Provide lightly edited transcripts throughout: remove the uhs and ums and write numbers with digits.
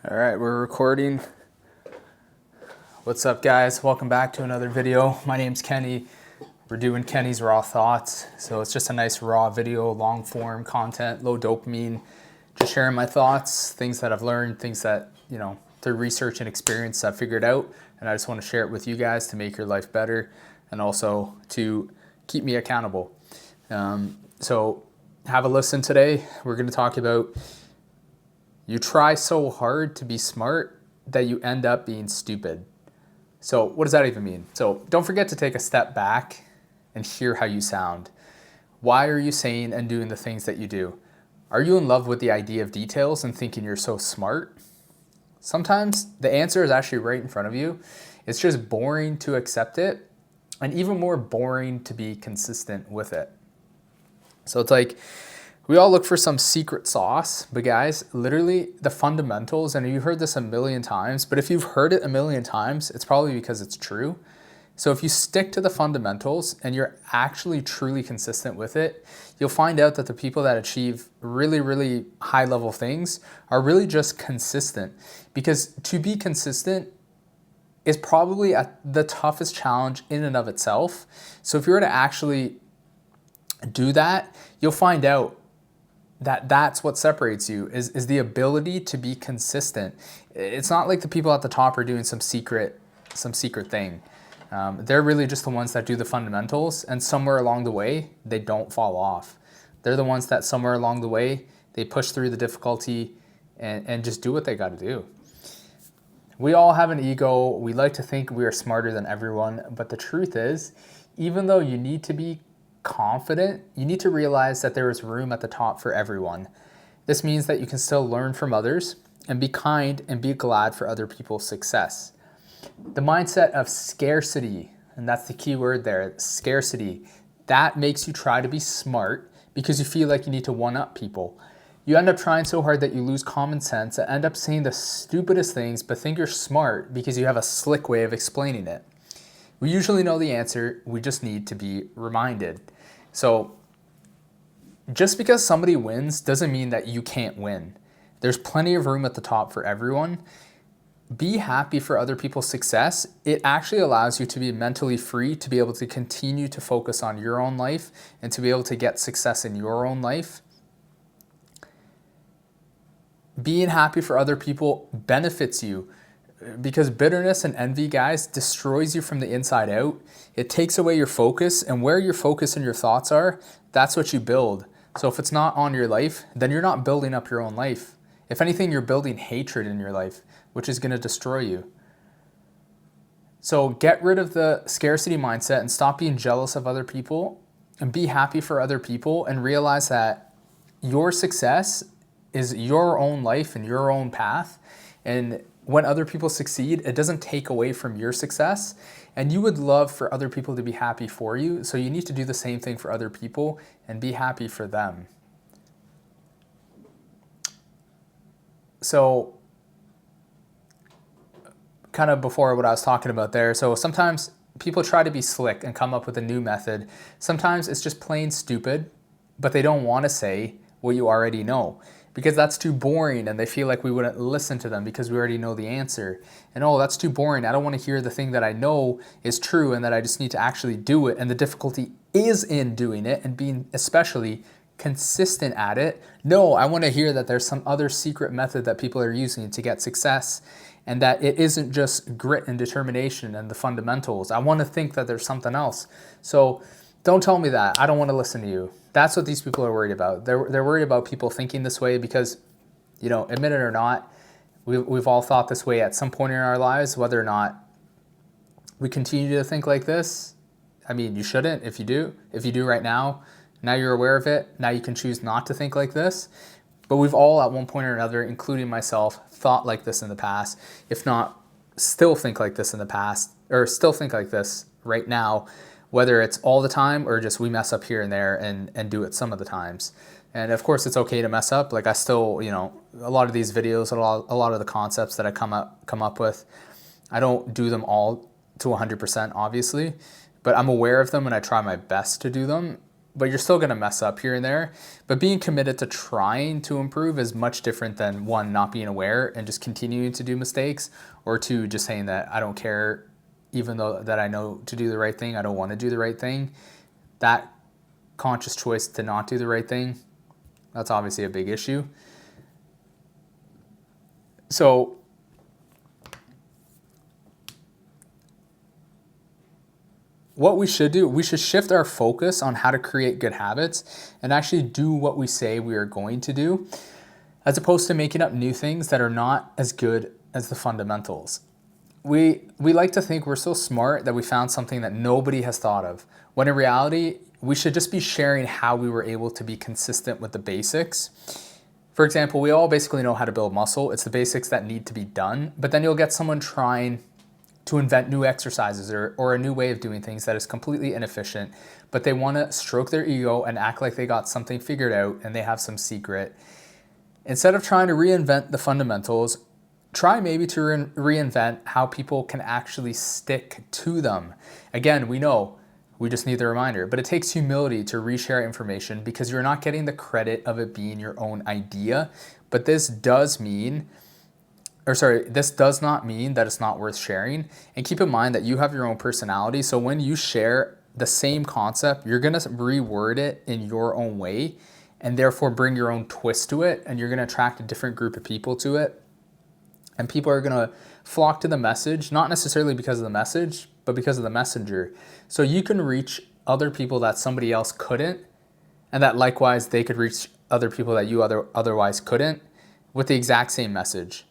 All right, we're recording. What's up, guys? Welcome back to another video. My name's Kenny. We're doing Kenny's Raw Thoughts. So it's just a nice raw video, long form content, low dopamine, just sharing my thoughts, things that I've learned, things that, through research and experience I've figured out. And I just want to share it with you guys to make your life better and also to keep me accountable. So have a listen today. We're going to talk about you try so hard to be smart that you end up being stupid. So what does that even mean? So don't forget to take a step back and hear how you sound. Why are you saying and doing the things that you do? Are you in love with the idea of details and thinking you're so smart? Sometimes the answer is actually right in front of you. It's just boring to accept it, and even more boring to be consistent with it. So it's like, we all look for some secret sauce, but guys, literally the fundamentals, and you've heard this a million times, but if you've heard it a million times, it's probably because it's true. So if you stick to the fundamentals and you're actually truly consistent with it, you'll find out that the people that achieve really, really high level things are really just consistent. Because to be consistent is probably the toughest challenge in and of itself. So if you were to actually do that, you'll find out that's what separates you is the ability to be consistent. It's not like the people at the top are doing some secret thing. They're really just the ones that do the fundamentals, and somewhere along the way, they don't fall off. They're the ones that somewhere along the way, they push through the difficulty and just do what they got to do. We all have an ego. We like to think we are smarter than everyone, but the truth is, even though you need to be confident, you need to realize that there is room at the top for everyone. This means that you can still learn from others and be kind and be glad for other people's success. The mindset of scarcity, and that's the key word there, scarcity, that makes you try to be smart because you feel like you need to one-up people. You end up trying so hard that you lose common sense and end up saying the stupidest things but think you're smart because you have a slick way of explaining it. We usually know the answer, we just need to be reminded. So just because somebody wins doesn't mean that you can't win. There's plenty of room at the top for everyone. Be happy for other people's success. It actually allows you to be mentally free, to be able to continue to focus on your own life and to be able to get success in your own life. Being happy for other people benefits you. Because bitterness and envy, guys, destroys you from the inside out. It takes away your focus, and where your focus and your thoughts are, that's what you build. So if it's not on your life, then you're not building up your own life. If anything, you're building hatred in your life, which is going to destroy you. So get rid of the scarcity mindset and stop being jealous of other people and be happy for other people and realize that your success is your own life and your own path. And when other people succeed, it doesn't take away from your success, and you would love for other people to be happy for you. So you need to do the same thing for other people and be happy for them. So kind of before what I was talking about there. So sometimes people try to be slick and come up with a new method. Sometimes it's just plain stupid, but they don't want to say what you already know, because that's too boring and they feel like we wouldn't listen to them because we already know the answer. And oh, that's too boring. I don't want to hear the thing that I know is true and that I just need to actually do it. And the difficulty is in doing it and being especially consistent at it. No, I want to hear that there's some other secret method that people are using to get success and that it isn't just grit and determination and the fundamentals. I want to think that there's something else. So don't tell me that. I don't want to listen to you. That's what these people are worried about. They're worried about people thinking this way because, admit it or not, we've all thought this way at some point in our lives. Whether or not we continue to think like this, I mean, you shouldn't. If you do right now you're aware of it. Now you can choose not to think like this. But we've all at one point or another, including myself, thought like this in the past. If not, still think like this in the past, or still think like this right now. Whether it's all the time or just we mess up here and there and do it some of the times. And of course, it's okay to mess up. Like I still, a lot of these videos, a lot of the concepts that I come up with, I don't do them all to 100%, obviously, but I'm aware of them and I try my best to do them. but you're still going to mess up here and there. But being committed to trying to improve is much different than one, not being aware and just continuing to do mistakes, or two, just saying that I don't care, even though that I know to do the right thing, I don't want to do the right thing. That conscious choice to not do the right thing, that's obviously a big issue. So what we should do, we should shift our focus on how to create good habits and actually do what we say we are going to do, as opposed to making up new things that are not as good as the fundamentals. We like to think we're so smart that we found something that nobody has thought of, when in reality, we should just be sharing how we were able to be consistent with the basics. For example, we all basically know how to build muscle. It's the basics that need to be done, but then you'll get someone trying to invent new exercises or a new way of doing things that is completely inefficient, but they want to stroke their ego and act like they got something figured out and they have some secret. Instead of trying to reinvent the fundamentals, try maybe to reinvent how people can actually stick to them. Again, we know, we just need the reminder, but it takes humility to reshare information because you're not getting the credit of it being your own idea. But this does not mean that it's not worth sharing. And keep in mind that you have your own personality. So when you share the same concept, you're going to reword it in your own way and therefore bring your own twist to it. And you're going to attract a different group of people to it. And people are going to flock to the message, not necessarily because of the message, but because of the messenger. So you can reach other people that somebody else couldn't, and that likewise they could reach other people that you otherwise couldn't with the exact same message.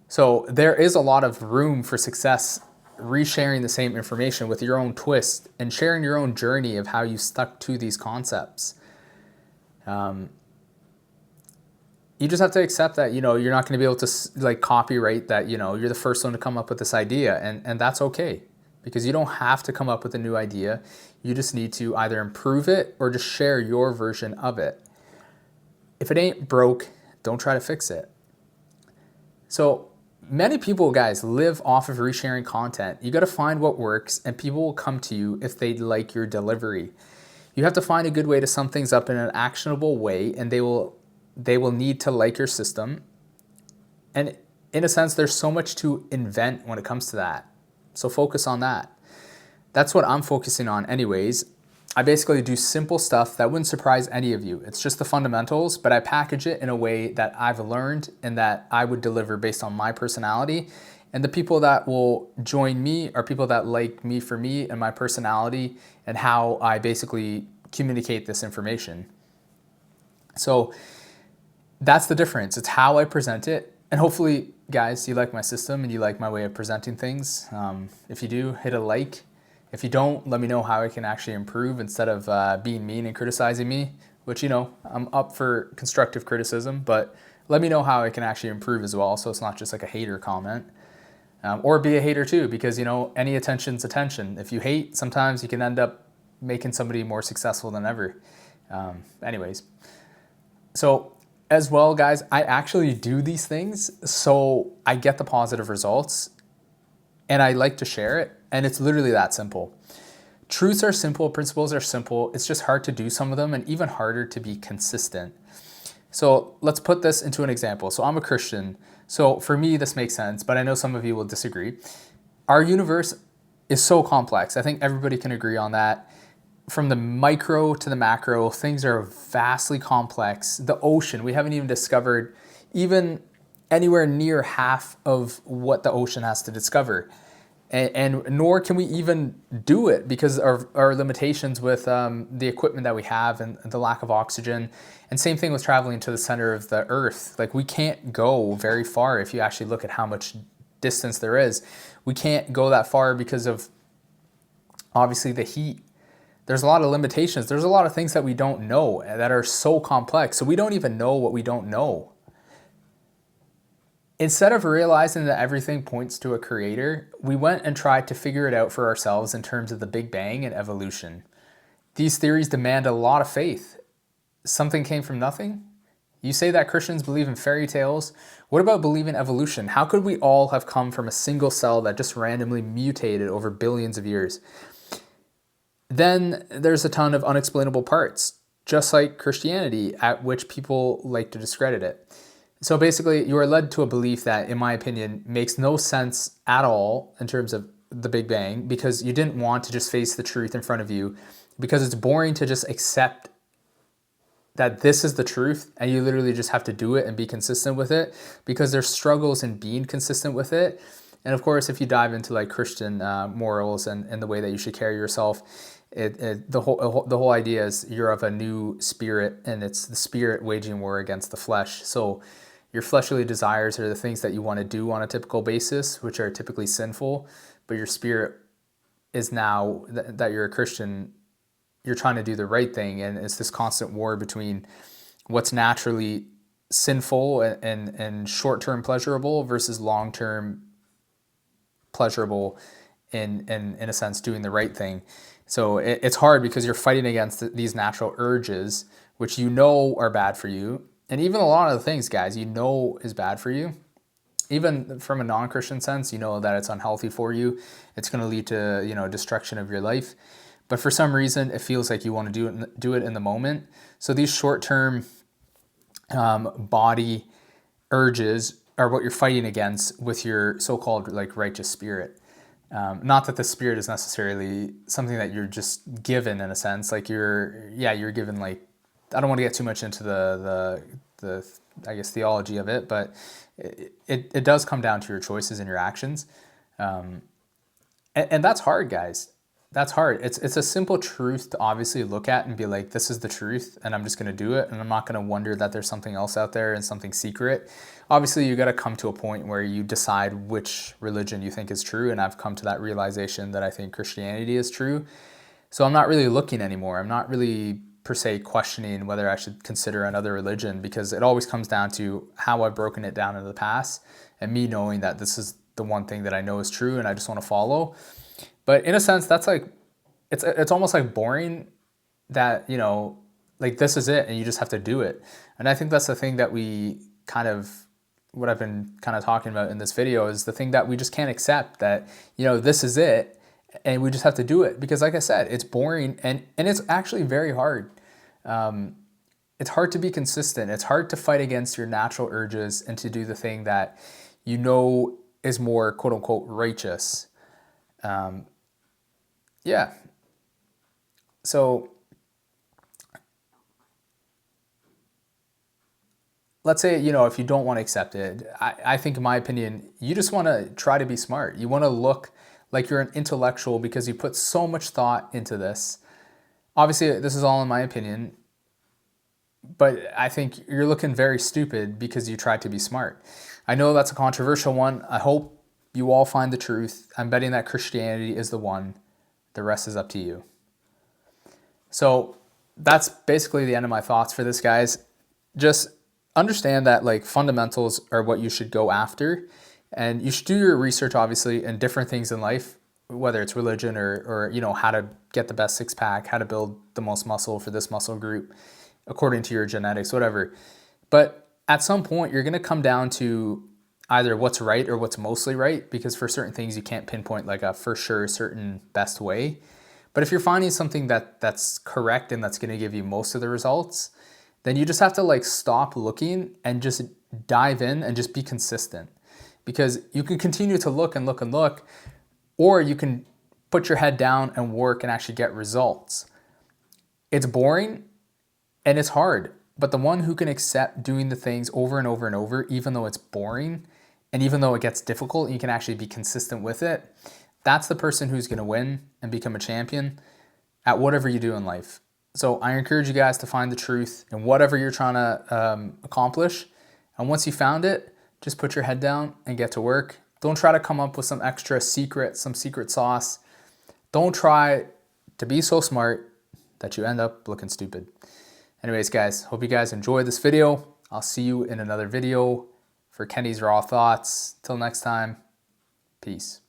So there is a lot of room for success resharing the same information with your own twist and sharing your own journey of how you stuck to these concepts. You just have to accept that, you're not going to be able to copyright that, you're the first one to come up with this idea, and that's okay, because you don't have to come up with a new idea. You just need to either improve it or just share your version of it. If it ain't broke, don't try to fix it. So many people, guys, live off of resharing content. You got to find what works, and people will come to you if they like your delivery. You have to find a good way to sum things up in an actionable way, and they will need to like your system. And in a sense, there's so much to invent when it comes to that. So focus on that. That's what I'm focusing on anyways. I basically do simple stuff that wouldn't surprise any of you. It's just the fundamentals, but I package it in a way that I've learned and that I would deliver based on my personality. And the people that will join me are people that like me for me and my personality and how I basically communicate this information. So that's the difference. It's how I present it. And hopefully, guys, you like my system and you like my way of presenting things. If you do, hit a like. If you don't, let me know how I can actually improve instead of being mean and criticizing me, which, I'm up for constructive criticism, but let me know how I can actually improve as well. So it's not just like a hater comment, or be a hater too, because, any attention's attention. If you hate, sometimes you can end up making somebody more successful than ever. Anyways, so as well, guys, I actually do these things so I get the positive results and I like to share it. And it's literally that simple. Truths are simple, principles are simple. It's just hard to do some of them and even harder to be consistent. So let's put this into an example. So I'm a Christian. So for me, this makes sense, but I know some of you will disagree. Our universe is so complex. I think everybody can agree on that. From the micro to the macro, things are vastly complex. The ocean, we haven't even discovered even anywhere near half of what the ocean has to discover. And nor can we even do it because of our limitations with the equipment that we have and the lack of oxygen. And same thing with traveling to the center of the earth. Like, we can't go very far if you actually look at how much distance there is. We can't go that far because of obviously the heat. There's a lot of limitations. There's a lot of things that we don't know that are so complex. So we don't even know what we don't know. Instead of realizing that everything points to a creator, we went and tried to figure it out for ourselves in terms of the Big Bang and evolution. These theories demand a lot of faith. Something came from nothing? You say that Christians believe in fairy tales. What about believing evolution? How could we all have come from a single cell that just randomly mutated over billions of years? then there's a ton of unexplainable parts, just like Christianity, at which people like to discredit it. So basically, you are led to a belief that, in my opinion, makes no sense at all in terms of the Big Bang, because you didn't want to just face the truth in front of you, because it's boring to just accept that this is the truth and you literally just have to do it and be consistent with it, because there's struggles in being consistent with it. And of course, if you dive into like Christian morals and the way that you should carry yourself, the whole idea is you're of a new spirit, and it's the spirit waging war against the flesh. So your fleshly desires are the things that you want to do on a typical basis, which are typically sinful, but your spirit is now that you're a Christian, you're trying to do the right thing. And it's this constant war between what's naturally sinful and short-term pleasurable versus long-term pleasurable in a sense doing the right thing. So it's hard because you're fighting against these natural urges, which you know are bad for you. And even a lot of the things, guys, you know is bad for you. Even from a non-Christian sense, you know that it's unhealthy for you. It's going to lead to, destruction of your life. But for some reason, it feels like you want to do it in the moment. So these short-term body urges are what you're fighting against with your so-called like righteous spirit. Not that the spirit is necessarily something that you're just given in a sense. Like you're given, like, I don't want to get too much into the I guess theology of it, but it does come down to your choices and your actions. And that's hard, guys. That's hard. It's a simple truth to obviously look at and be like, this is the truth, and I'm just going to do it, and I'm not going to wonder that there's something else out there and something secret. Obviously, you got to come to a point where you decide which religion you think is true, and I've come to that realization that I think Christianity is true. So I'm not really looking anymore. I'm not really per se questioning whether I should consider another religion, because it always comes down to how I've broken it down in the past and me knowing that this is the one thing that I know is true and I just want to follow. But in a sense, that's like, it's almost like boring that, like this is it and you just have to do it. And I think that's the thing that what I've been kind of talking about in this video is the thing that we just can't accept, that, this is it and we just have to do it. Because like I said, it's boring and it's actually very hard. It's hard to be consistent. It's hard to fight against your natural urges and to do the thing that is more quote unquote righteous. So let's say, if you don't want to accept it, I think in my opinion, you just want to try to be smart. You want to look like you're an intellectual because you put so much thought into this. Obviously, this is all in my opinion, but I think you're looking very stupid because you tried to be smart. I know that's a controversial one. I hope you all find the truth. I'm betting that Christianity is the one. The rest is up to you. So that's basically the end of my thoughts for this, guys. Just understand that like fundamentals are what you should go after, and you should do your research obviously in different things in life, whether it's religion or how to get the best six pack, how to build the most muscle for this muscle group according to your genetics, whatever. But at some point you're going to come down to either what's right or what's mostly right, because for certain things you can't pinpoint like a for sure certain best way. But if you're finding something that's correct and that's going to give you most of the results, then you just have to like stop looking and just dive in and just be consistent. Because you can continue to look and look and look, or you can put your head down and work and actually get results. It's boring and it's hard, but the one who can accept doing the things over and over and over, even though it's boring and even though it gets difficult, and you can actually be consistent with it, that's the person who's going to win and become a champion at whatever you do in life. So I encourage you guys to find the truth in whatever you're trying to accomplish. And once you found it, just put your head down and get to work. Don't try to come up with some secret sauce. Don't try to be so smart that you end up looking stupid. Anyways, guys, hope you guys enjoyed this video. I'll see you in another video for Kenny's Raw Thoughts. Till next time, peace.